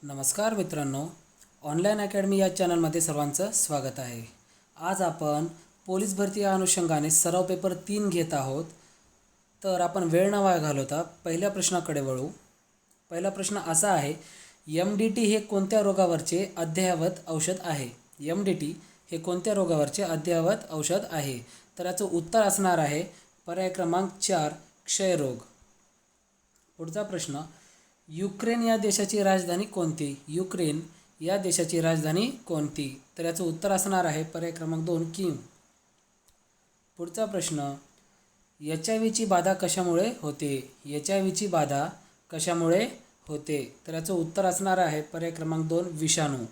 नमस्कार मित्रांनो, online academy या चॅनलमध्ये सर्वांचं स्वागत आहे. आज आपण पोलीस भरती या अनुषंगाने सराव पेपर 3 घेत आहोत. तर आपण वेळ न वाया घालवता पहिल्या प्रश्नाकडे वळू. पहिला प्रश्न असा आहे, MDT हे कोणत्या रोगावरचे अद्ययावत औषध आहे? MDT हे कोणत्या रोगावरचे अद्ययावत औषध आहे? तर याचं उत्तर असणार आहे पर्याय क्रमांक 4, क्षयरोग. पुढचा प्रश्न, युक्रेन या देशाची राजधानी कोणती? युक्रेन या देशाची राजधानी कोणती? तर याचं उत्तर असणार आहे पर्याय क्रमांक 2, कीव. पुढचा प्रश्न, HIV ची बाधा कशामुळे होते? HIV ची बाधा कशामुळे होते? तर याचं उत्तर असणार आहे पर्याय क्रमांक 2, विषाणू.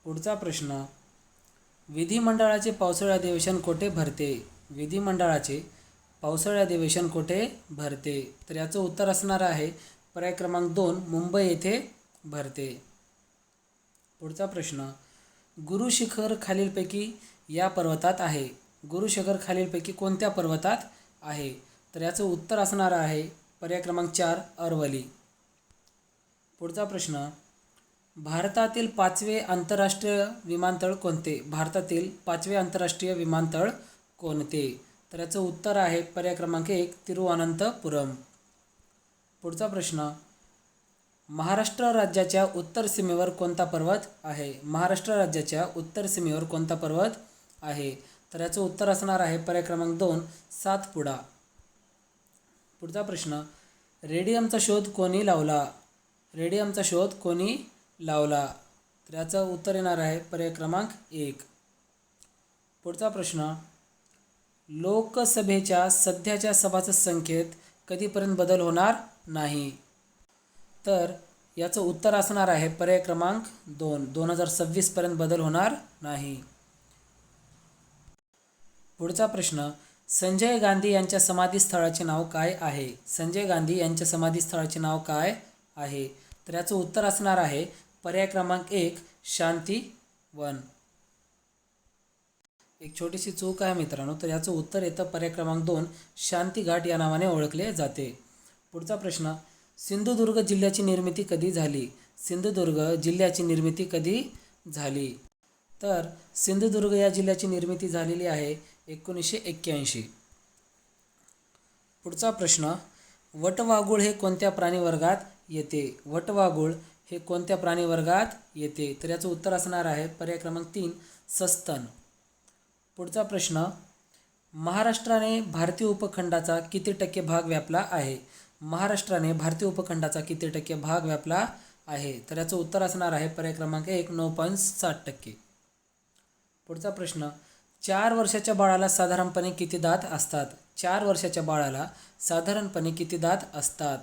पुढचा प्रश्न, विधिमंडळाचे पावसाळी अधिवेशन कोठे भरते? विधिमंडळाचे पावसाळी अधिवेशन कोठे भरते? तर याचं उत्तर असणार आहे पर्याय क्रमांक 2, मुंबई येथे भरते. पुढचा प्रश्न, गुरु शिखर खालीलपैकी या पर्वतात आहे? गुरु शिखर खालीलपैकी कोणत्या पर्वतात आहे? तर याचं उत्तर असणार आहे पर्याय क्रमांक 4, अरवली. पुढचा प्रश्न, भारतातील 5वे आंतरराष्ट्रीय विमानतळ कोणते? भारतातील 5वे आंतरराष्ट्रीय विमानतळ कोणते? तर याचं उत्तर आहे पर्याय क्रमांक 1, तिरुवनंतपुरम. पुढचा प्रश्न, महाराष्ट्र राज्याच्या उत्तर सीमेवर कोणता पर्वत आहे? महाराष्ट्र राज्याच्या उत्तर सीमेवर कोणता पर्वत आहे? तर याचं उत्तर असणार आहे पर्याय क्रमांक 2, सातपुडा. पुढचा प्रश्न, रेडियमचा शोध कोणी लावला? रेडियमचा शोध कोणी लावला? तर याचं उत्तर येणार आहे पर्याय क्रमांक 1. पुढचा प्रश्न, लोकसभेच्या सध्याच्या सभासद संख्येत कधीपर्यंत बदल होणार नाही? तर याचं उत्तर असणार आहे पर्याय क्रमांक 2, 2026 पर्यंत बदल होणार नाही. पुढचा प्रश्न, संजय गांधी यांच्या समाधीस्थळाचे नाव काय आहे? संजय गांधी यांच्या समाधीस्थळाचे नाव काय आहे? तर याचं उत्तर असणार आहे पर्याय क्रमांक 1, शांतीवन. एक छोटीशी चूक आहे मित्रांनो, तर याचं उत्तर येतं पर्याय क्रमांक 2, शांतीघाट या नावाने ओळखले जाते. पुढचा प्रश्न, सिंधुदुर्ग जिल्ह्याची निर्मिती कधी झाली? सिंधुदुर्ग जिल्ह्याची निर्मिती कधी झाली? तर सिंधुदुर्ग या जिल्ह्याची निर्मिती झालेली आहे 1981. पुढचा प्रश्न, वटवाघूळ हे कोणत्या प्राणीवर्गात येते? वटवाघूळ हे कोणत्या प्राणीवर्गात येते? तर याचं उत्तर असणार आहे पर्याय क्रमांक 3, सस्तन. पुढचा प्रश्न, महाराष्ट्राने भारतीय उपखंडाचा किती टक्के भाग व्यापला आहे? महाराष्ट्राने भारतीय उपखंडाचा किती टक्के भाग व्यापला आहे? तर याचं उत्तर असणार आहे पर्याय क्रमांक 1, 9.7%. पुढचा प्रश्न, 4 वर्षाच्या बाळाला साधारणपणे किती दात असतात? 4 वर्षाच्या बाळाला साधारणपणे किती दात असतात?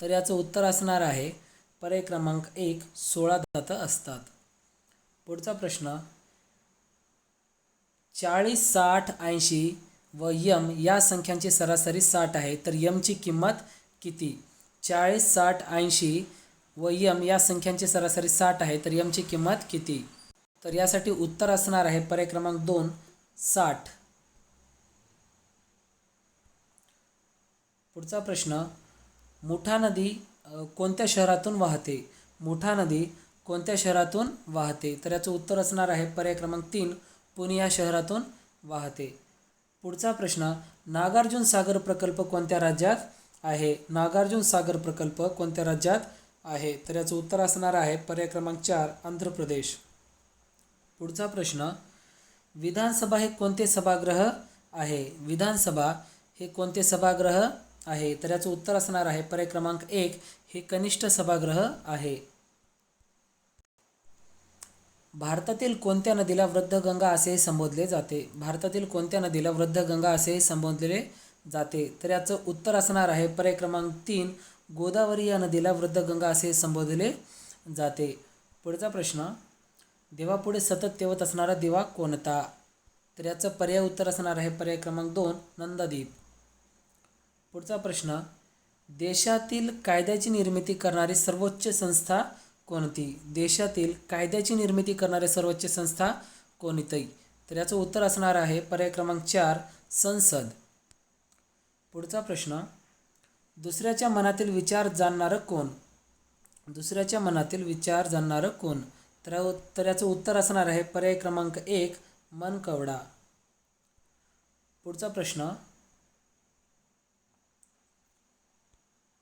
तर याचं उत्तर असणार आहे पर्याय क्रमांक 1, 16 दात असतात. पुढचा प्रश्न, 40, 60, 80 व यम या संख्यांची सरासरी 60 आहे, तर यमची किंमत किती? 40, 60, 80 व यम या संख्यांची सरासरी 60 आहे, तर यमची किंमत किती? तर यासाठी उत्तर असणार आहे पर्याय क्रमांक 2, 60. पुढचा प्रश्न, मुठा नदी कोणत्या शहरातून वाहते? मुठा नदी कोणत्या शहरातून वाहते? तर याचं उत्तर असणार आहे पर्याय क्रमांक 3, पुणे या शहरातून वाहते. पुढचा प्रश्न, नागार्जुन सागर प्रकल्प कोणत्या राज्यात आहे? नागार्जुन सागर प्रकल्प कोणत्या राज्यात आहे? तर याचं उत्तर असणार आहे पर्याय क्रमांक 4, आंध्र प्रदेश. पुढचा प्रश्न, विधानसभा हे कोणते सभागृह आहे? विधानसभा हे कोणते सभागृह आहे? तर याचं उत्तर असणार आहे पर्याय क्रमांक 1, हे कनिष्ठ सभागृह आहे. भारतातील कोणत्या नदीला वृद्धगंगा असे संबोधले जाते? भारतातील कोणत्या नदीला वृद्धगंगा असे संबोधले जाते? तर याचं उत्तर असणार आहे पर्याय क्रमांक 3, गोदावरी या नदीला वृद्धगंगा असे संबोधले जाते. पुढचा प्रश्न, देवापुढे सतत तेवत असणारा दिवा कोणता? तर याचं पर्याय उत्तर असणार आहे पर्याय क्रमांक 2, नंदादीप. पुढचा प्रश्न, देशातील कायद्याची निर्मिती करणारी सर्वोच्च संस्था कोणती? देशातील कायद्याची निर्मिती करणारी सर्वोच्च संस्था कोणती? तर याचं उत्तर असणार आहे पर्याय क्रमांक 4, संसद. पुढचा प्रश्न, दुसऱ्याच्या मनातील विचार जाणणारं कोण? दुसऱ्याच्या मनातील विचार जाणणारं कोण? तर याचं उत्तर असणार आहे पर्याय क्रमांक 1 मनकवडा. पुढचा प्रश्न,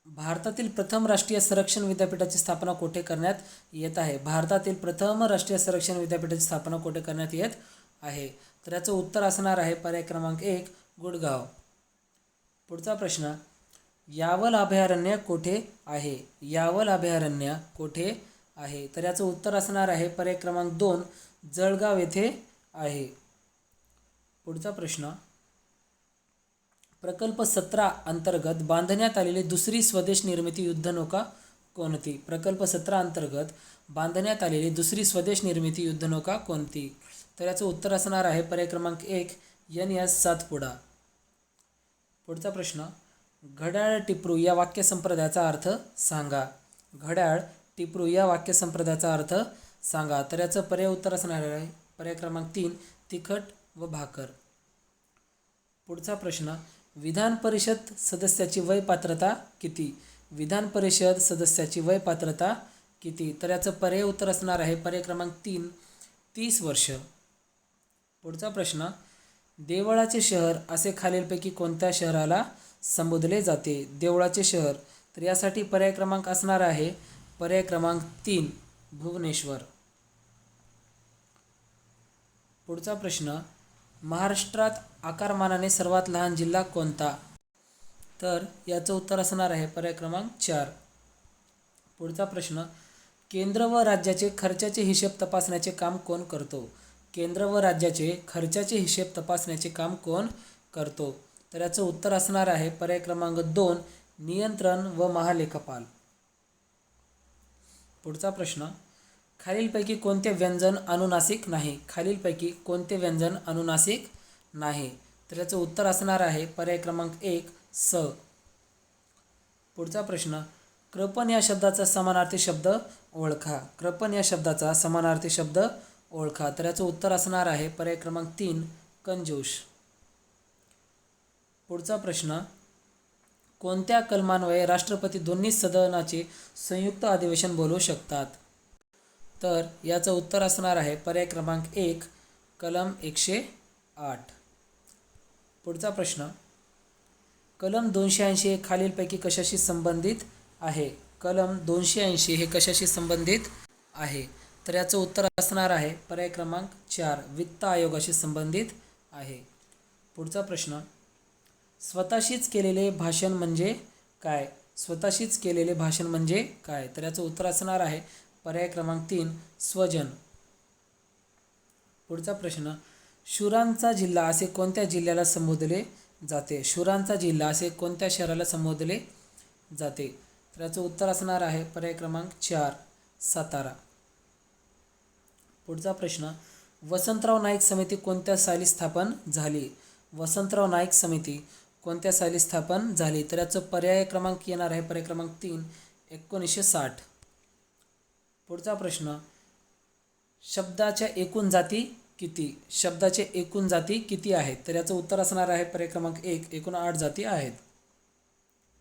भारतातील प्रथम राष्ट्रीय संरक्षण विद्यापीठाची स्थापना कोठे करण्यात येत आहे? भारतातील प्रथम राष्ट्रीय संरक्षण विद्यापीठाची स्थापना कोठे करण्यात येत आहे? तर याचं उत्तर असणार आहे पर्याय क्रमांक 1 गुडगाव. पुढचा प्रश्न, यावल अभयारण्य कोठे आहे? यावल अभयारण्य कोठे आहे? तर याचं उत्तर असणार आहे पर्याय क्रमांक 2 जळगाव येथे आहे. पुढचा प्रश्न, प्रकल्प 17 अंतर्गत बांधण्यात आलेली दुसरी स्वदेश निर्मिती युद्धनौका कोणती? प्रकल्प 17 अंतर्गत बांधण्यात आलेली दुसरी स्वदेश निर्मिती युद्धनौका कोणती? तर याचं उत्तर असणार आहे पर्याय क्रमांक 1 NS सातपुडा. पुढचा प्रश्न, घड्याळ टिपरू या वाक्यसंप्रदायाचा अर्थ सांगा. घड्याळ टिपरू या वाक्यसंप्रदायाचा अर्थ सांगा. तर याचं पर्याय उत्तर असणार आहे पर्याय क्रमांक 3 तिखट व भाकर. पुढचा प्रश्न, विधान परिषद सदस्याची वय पात्रता किती? विधान परिषद सदस्याची वय पात्रता किती? तर याचं पर्याय उत्तर असणार आहे पर्याय क्रमांक 3 30 वर्ष. पुढचा प्रश्न, देवळाचे शहर असे खालीलपैकी कोणत्या शहराला संबोधले जाते? देवळाचे शहर, तर यासाठी पर्याय क्रमांक असणार आहे पर्याय क्रमांक 3 भुवनेश्वर. पुढचा प्रश्न, महाराष्ट्रात आकारमानाने सर्वात लहान जिल्हा कोणता? तर याचं उत्तर असणार आहे पर्याय क्रमांक 4. पुढचा प्रश्न, केंद्र व राज्याचे खर्चाचे हिशेब तपासण्याचे काम कोण करतो? केंद्र व राज्याचे खर्चाचे हिशेब तपासण्याचे काम कोण करतो? तर याचं उत्तर असणार आहे पर्याय क्रमांक 2 नियंत्रण व महालेखापाल. पुढचा प्रश्न, खालीलपैकी कोणते व्यंजन अनुनासिक नाही? खालीलपैकी कोणते व्यंजन अनुनासिक नाही? तर याचं उत्तर असणार आहे पर्याय क्रमांक 1 स. पुढचा प्रश्न, कृपण या शब्दाचा समानार्थी शब्द ओळखा. कृपण या शब्दाचा समानार्थी शब्द ओळखा. तर याचं उत्तर असणार आहे पर्याय क्रमांक 3 कंजूष. पुढचा प्रश्न, कोणत्या कलमान्वये राष्ट्रपती दोन्ही सदनाचे संयुक्त अधिवेशन बोलवू शकतात? तर याचं उत्तर असणार आहे पर्याय क्रमांक 1 कलम 108. पुढचा प्रश्न, कलम 280 हे खालीलपैकी कशाशी संबंधित आहे? कलम 280 हे कशाशी संबंधित आहे? तर याचं उत्तर असणार आहे पर्याय क्रमांक 4 वित्त आयोगाशी संबंधित आहे. पुढचा प्रश्न, स्वतःशीच केलेले भाषण म्हणजे काय? स्वतःशीच केलेले भाषण म्हणजे काय? तर याचं उत्तर असणार आहे पर्याय क्रमांक 3 स्वजन. पुढचा प्रश्न, शूरांचा जिल्हा असे कोणत्या जिल्ह्याला संबोधले जाते? शूरांचा जिल्हा असे कोणत्या शहराला संबोधले जाते? तर याचं उत्तर असणार आहे पर्याय क्रमांक 4 सातारा. पुढचा प्रश्न, वसंतराव नाईक समिती कोणत्या साली स्थापन झाली? वसंतराव नाईक समिती कोणत्या साली स्थापन झाली? तर याचं पर्याय क्रमांक येणार आहे पर्याय क्रमांक 3 1960. पुढचा प्रश्न, शब्दाच्या एकूण जाती किती? शब्दाचे एकूण जाती किती आहेत? तर याचं उत्तर असणार आहे पर्याय क्रमांक 1 एकूण 8 जाती आहेत.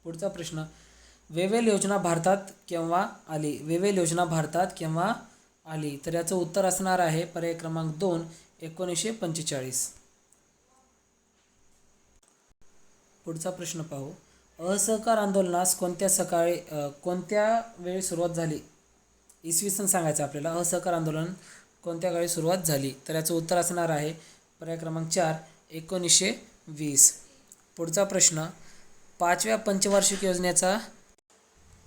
पुढचा प्रश्न, वेवेल योजना भारतात केव्हा आली? वेवेल योजना भारतात केव्हा आली? तर याचं उत्तर असणार आहे पर्याय क्रमांक 2 1945. पुढचा प्रश्न पाहू, असहकार आंदोलनास कोणत्या वेळी सुरुवात झाली? इसवी सन सांगायचं आपल्याला. असहकार आंदोलन कोणत्या काळी सुरुवात झाली? तर याचं उत्तर असणार आहे पर्याय क्रमांक 4 1920. पुढचा प्रश्न, 5व्या पंचवार्षिक योजनेचा,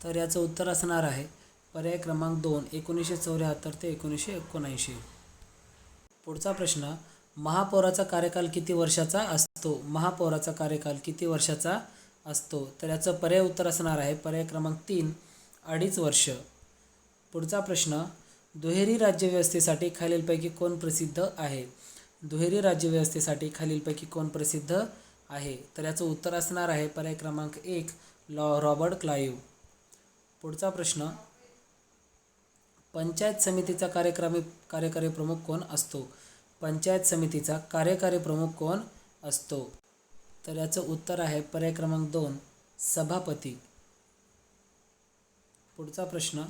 तर याचं उत्तर असणार आहे पर्याय क्रमांक 2 1974 ते 1979. पुढचा प्रश्न, महापौराचा कार्यकाल किती वर्षाचा असतो? महापौराचा कार्यकाल किती वर्षाचा असतो? तर याचं पर्याय उत्तर असणार आहे पर्याय क्रमांक 3 2.5 वर्ष. पुढचा प्रश्न, दुहेरी राज्यव्यवस्थेसाठी खालीलपैकी कोण प्रसिद्ध आहे? दुहेरी राज्यव्यवस्थेसाठी खालीलपैकी कोण प्रसिद्ध आहे? तर याचं उत्तर असणार आहे पर्याय क्रमांक 1 रॉबर्ट क्लाईव्ह. पुढचा प्रश्न, पंचायत समितीचा कार्यकारी प्रमुख कोण असतो? पंचायत समितीचा कार्यकारी प्रमुख कोण असतो? तर याचं उत्तर आहे पर्याय क्रमांक 2 सभापती. पुढचा प्रश्न,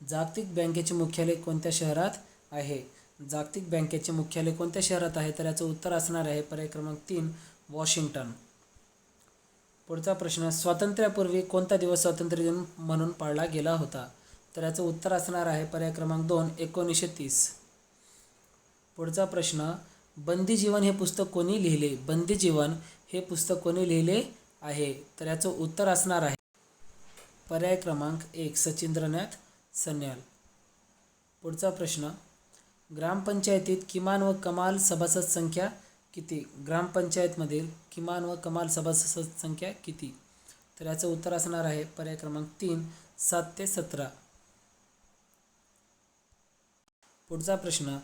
जागतिक बँकेचे मुख्यालय कोणत्या शहरात आहे? जागतिक बँकेचे मुख्यालय कोणत्या शहरात आहे? तर याचं उत्तर असणार आहे पर्याय क्रमांक 3 वॉशिंग्टन. पुढचा प्रश्न, स्वातंत्र्यापूर्वी कोणता दिवस स्वातंत्र्य दिन म्हणून पाळला गेला होता? तर याचं उत्तर असणार आहे पर्याय क्रमांक 2 1930. पुढचा प्रश्न, बंदी जीवन हे पुस्तक कोणी लिहिले? बंदी जीवन हे पुस्तक कोणी लिहिले आहे? तर याचं उत्तर असणार आहे पर्याय क्रमांक 1 सचिंद्रनाथ सन्याल. पुढचा प्रश्न, ग्रामपंचायतीत किमान व कमाल सभासद संख्या किती? ग्रामपंचायतमधील किमान व कमाल सभासद संख्या किती? तर याचं उत्तर असणार आहे पर्याय क्रमांक 3 7 ते 17. पुढचा प्रश्न,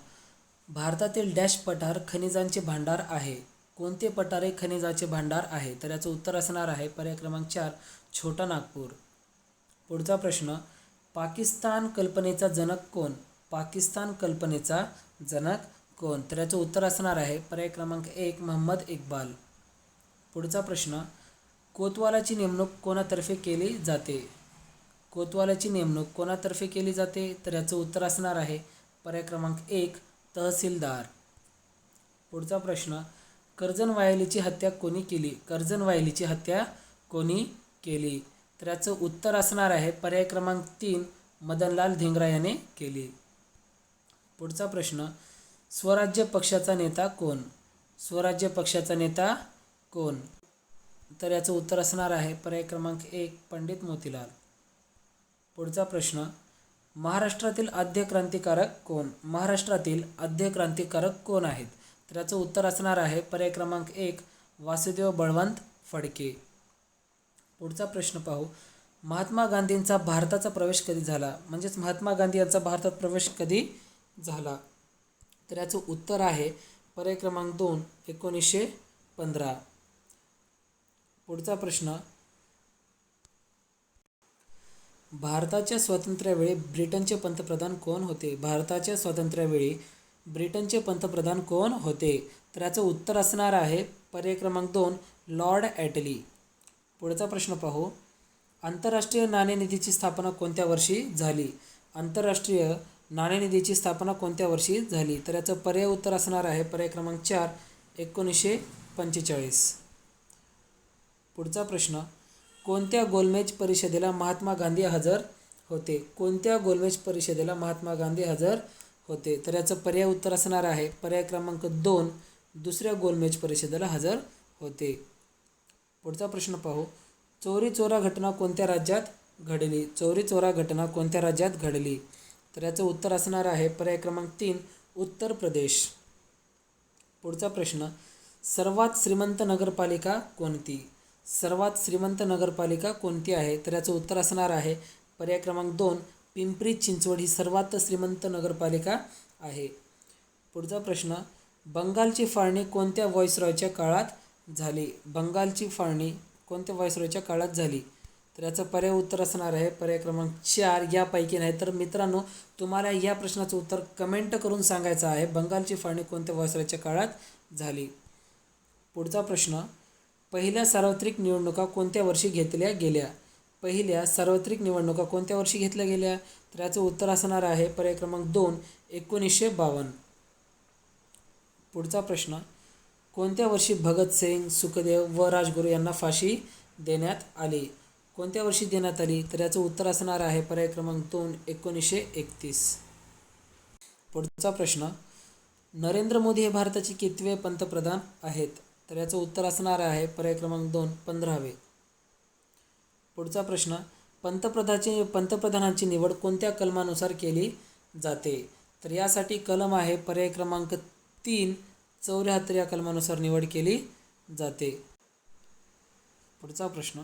भारतातील डॅश पठार खनिजांचे भांडार आहे? कोणते पठार हे खनिजाचे भांडार आहे? तर याचं उत्तर असणार आहे पर्याय क्रमांक 4 छोटा नागपूर. पुढचा प्रश्न, पाकिस्तान कल्पनेचा जनक कोण? पाकिस्तान कल्पनेचा जनक कोण? तर याचं उत्तर असणार आहे पर्याय क्रमांक 1 मोहम्मद इक्बाल. पुढचा प्रश्न, कोतवालाची नेमणूक कोणातर्फे केली जाते? कोतवालाची नेमणूक कोणातर्फे केली जाते? तर याचं उत्तर असणार आहे पर्याय क्रमांक 1 तहसीलदार. पुढचा प्रश्न, कर्जन वायलीची हत्या कोणी केली? कर्जन वायलीची हत्या कोणी केली? तर याचं उत्तर असणार आहे पर्याय क्रमांक 3 मदनलाल धिंगरा याने केली. पुढचा प्रश्न, स्वराज्य पक्षाचा नेता कोण? स्वराज्य पक्षाचा नेता कोण? तर याचं उत्तर असणार आहे पर्याय क्रमांक 1 पंडित मोतीलाल. पुढचा प्रश्न, महाराष्ट्रातील आद्य क्रांतिकारक कोण? महाराष्ट्रातील आद्य क्रांतिकारक कोण आहेत? तर याचं उत्तर असणार आहे पर्याय क्रमांक 1 वासुदेव बळवंत फडके. पुढचा प्रश्न पाहू, महात्मा गांधींचा भारताचा प्रवेश कधी झाला? म्हणजेच महात्मा गांधी यांचा भारतात प्रवेश कधी झाला? तर याचं उत्तर आहे पर्याय क्रमांक 2 1915. पुढचा प्रश्न, भारताच्या स्वातंत्र्यावेळी ब्रिटनचे पंतप्रधान कोण होते? भारताच्या स्वातंत्र्यावेळी ब्रिटनचे पंतप्रधान कोण होते? तर याचं उत्तर असणार आहे पर्याय क्रमांक 2 लॉर्ड ॲटली. पुढचा प्रश्न पाहू, आंतरराष्ट्रीय नाणेनिधीची स्थापना कोणत्या वर्षी झाली? आंतरराष्ट्रीय नाणेनिधीची स्थापना कोणत्या वर्षी झाली? तर याचं पर्याय उत्तर असणार आहे पर्याय क्रमांक 4 1945. पुढचा प्रश्न, कोणत्या गोलमेज परिषदेला महात्मा गांधी हजर होते? कोणत्या गोलमेज परिषदेला महात्मा गांधी हजर होते? तर याचं पर्याय उत्तर असणार आहे पर्याय क्रमांक 2 दुसऱ्या गोलमेज परिषदेला हजर होते. पुढचा प्रश्न पाहू, चोरी चोरा घटना कोणत्या राज्यात घडली? चोरी चोरा घटना कोणत्या राज्यात घडली? तर याचं उत्तर असणार आहे पर्याय क्रमांक 3 उत्तर प्रदेश. पुढचा प्रश्न, सर्वात श्रीमंत नगरपालिका कोणती? सर्वात श्रीमंत नगरपालिका कोणती आहे? तर याचं उत्तर असणार आहे पर्याय क्रमांक 2 पिंपरी चिंचवड ही सर्वात श्रीमंत नगरपालिका आहे. पुढचा प्रश्न, बंगालची फाळणी कोणत्या व्हॉइसरॉयच्या काळात झाली? बंगालची फाळणी कोणत्या व्हॉइसरॉयच्या काळात झाली? तर याचं पर्याय उत्तर असणार आहे पर्याय क्रमांक 4 यापैकी नाही. तर मित्रांनो, तुम्हाला या प्रश्नाचं उत्तर कमेंट करून सांगायचं आहे बंगालची फाळणी कोणत्या व्हॉइसरॉयच्या काळात झाली. पुढचा प्रश्न, पहिल्या सार्वत्रिक निवडणुका कोणत्या वर्षी घेतल्या गेल्या? पहिल्या सार्वत्रिक निवडणुका कोणत्या वर्षी घेतल्या गेल्या? तर याचं उत्तर असणार आहे पर्याय क्रमांक 2 1952. पुढचा प्रश्न, कोणत्या वर्षी भगतसिंग, सुखदेव व राजगुरू यांना फाशी देण्यात आली? कोणत्या वर्षी देण्यात आली? तर याचं उत्तर असणार आहे पर्याय क्रमांक 2 1931. पुढचा प्रश्न, नरेंद्र मोदी हे भारताचे कितवे पंतप्रधान आहेत? तर याचं उत्तर असणार आहे पर्याय क्रमांक 2 15वे. पुढचा प्रश्न, पंतप्रधानांची निवड कोणत्या कलमानुसार केली जाते? तर यासाठी कलम आहे पर्याय क्रमांक 3 74 या कलमानुसार निवड केली जाते. पुढचा प्रश्न,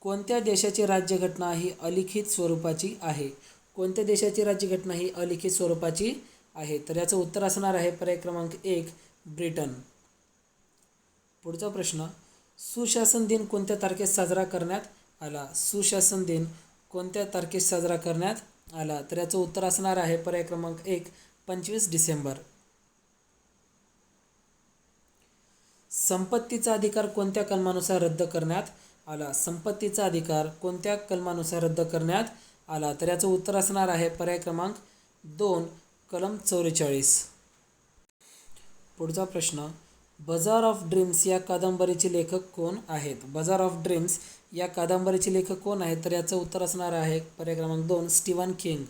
कोणत्या देशाची राज्यघटना ही अलिखित स्वरूपाची आहे? कोणत्या देशाची राज्यघटना ही अलिखित स्वरूपाची आहे? तर याचं उत्तर असणार आहे पर्याय क्रमांक 1 ब्रिटन. पुढचा प्रश्न, सुशासन दिन कोणत्या तारखेस साजरा करण्यात आला? सुशासन दिन कोणत्या तारखेस साजरा करण्यात आला? तर याचं उत्तर असणार आहे पर्याय क्रमांक 1 25 डिसेंबर. संपत्तीचा अधिकार कोणत्या कलमानुसार रद्द करण्यात आला? संपत्तीचा अधिकार कोणत्या कलमानुसार रद्द करण्यात आला. तर याचं उत्तर असणार आहे पर्याय क्रमांक 2 कलम 44. पुढचा प्रश्न, बजार ऑफ ड्रीम्स या कादंबरीचे लेखक कोण आहेत? बजार ऑफ ड्रीम्स या कादंबरीचे लेखक कोण आहेत? तर याचं उत्तर असणार आहे पर्याय क्रमांक 2 स्टीवन किंग.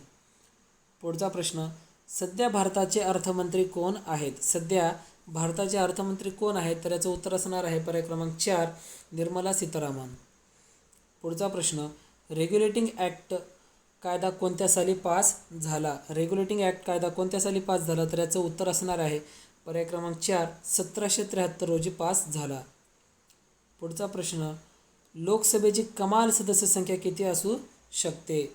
पुढचा प्रश्न, सध्या भारताचे अर्थमंत्री कोण आहेत? सध्या भारताचे अर्थमंत्री कोण आहेत? तर याचं उत्तर असणार आहे पर्याय क्रमांक 4 निर्मला सीतारामन. पुढचा प्रश्न, रेग्युलेटिंग ॲक्ट कायदा कोणत्या साली पास झाला? रेग्युलेटिंग ॲक्ट कायदा कोणत्या साली पास झाला? तर याचं उत्तर असणार आहे पर्याय क्रमांक 4 1773 रोजी पास झाला. पुढचा प्रश्न, लोकसभेची कमाल सदस्य संख्या किती असू शकते?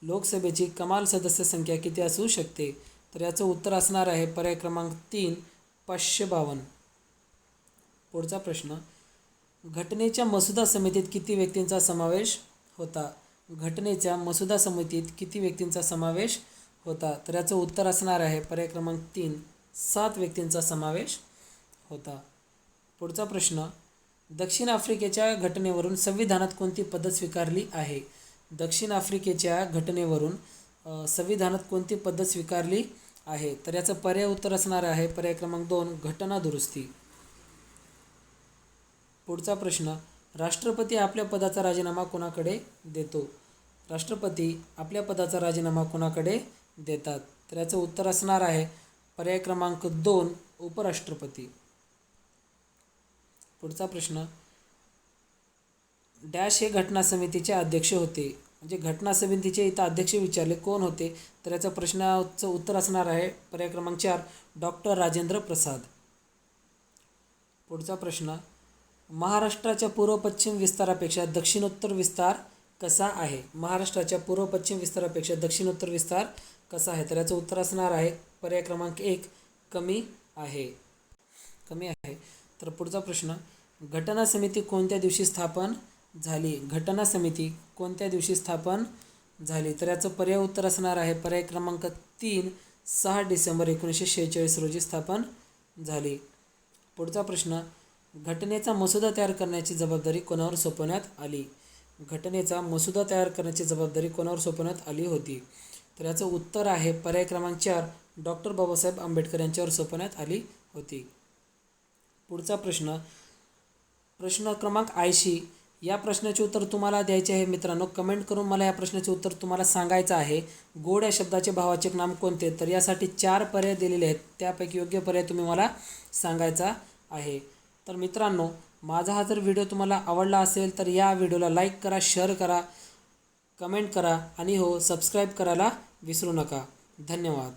लोकसभेची कमाल सदस्य संख्या किती असू शकते? तर याचं उत्तर असणार आहे पर्याय क्रमांक 3 552. पुढचा प्रश्न, घटनेच्या मसुदा समितीत किती व्यक्तींचा समावेश होता? घटनेच्या मसुदा समितीत किती व्यक्तींचा समावेश होता? तर याचं उत्तर असणार आहे पर्याय क्रमांक 3 7 व्यक्तींचा समावेश होता. पुढचा प्रश्न, दक्षिण आफ्रिकेच्या घटनेवरून संविधानात कोणती पद्धत स्वीकारली आहे? दक्षिण आफ्रिकेच्या घटनेवरून संविधानात कोणती पद्धत स्वीकारली आहे? तर याचं पर्याय उत्तर असणार आहे पर्याय क्रमांक 2 घटना दुरुस्ती. पुढचा प्रश्न, राष्ट्रपती आपल्या पदाचा राजीनामा कोणाकडे देतो? राष्ट्रपती आपल्या पदाचा राजीनामा कोणाकडे देतात? तर याचं उत्तर असणार आहे पर्याय क्रमांक 2 उपराष्ट्रपती. पुढचा प्रश्न, डॅश हे घटना समितीचे अध्यक्ष होते. म्हणजे घटना समितीचे इथं अध्यक्ष विचारले कोण होते? तर याचं प्रश्नाचं उत्तर असणार आहे पर्याय क्रमांक 4 डॉक्टर राजेंद्र प्रसाद. पुढचा प्रश्न, महाराष्ट्राच्या पूर्व पश्चिम विस्तारापेक्षा दक्षिणोत्तर विस्तार कसा आहे? महाराष्ट्राच्या पूर्व पश्चिम विस्तारापेक्षा दक्षिणोत्तर विस्तार कसा आहे? तर याचं उत्तर असणार आहे पर्याय क्रमांक 1 कमी आहे. तर पुढचा प्रश्न, घटना समिती कोणत्या दिवशी स्थापन झाली? घटना समिती कोणत्या दिवशी स्थापन झाली? तर याचं पर्याय उत्तर असणार आहे पर्याय क्रमांक 3 6 डिसेंबर 1946 रोजी स्थापन झाली. पुढचा प्रश्न, घटनेचा मसुदा तयार करण्याची जबाबदारी कोणावर सोपवण्यात आली? घटनेचा मसुदा तयार करण्याची जबाबदारी कोणावर सोपवण्यात आली होती? तर याचं उत्तर आहे पर्याय क्रमांक 4 डॉक्टर बाबासाहेब आंबेडकर यांच्यावर सोपवण्यात आली होती. पुढचा प्रश्न, प्रश्न क्रमांक 80 या प्रश्नाचे उत्तर तुम्हाला द्यायचे आहे मित्रांनो. कमेंट करून मला या प्रश्नाचे उत्तर तुम्हाला सांगायचं आहे. गोड या शब्दाचे भाववाचक नाम कोणते? तर यासाठी 4 पर्याय दिलेले आहेत. त्यापैकी योग्य पर्याय तुम्ही मला सांगायचा आहे. तर मित्रांनो, माझा हा जर व्हिडिओ तुम्हाला आवडला असेल तर या व्हिडिओला लाईक करा, शेअर करा, कमेंट करा आणि सबस्क्राईब करायला विसरू नका. धन्यवाद.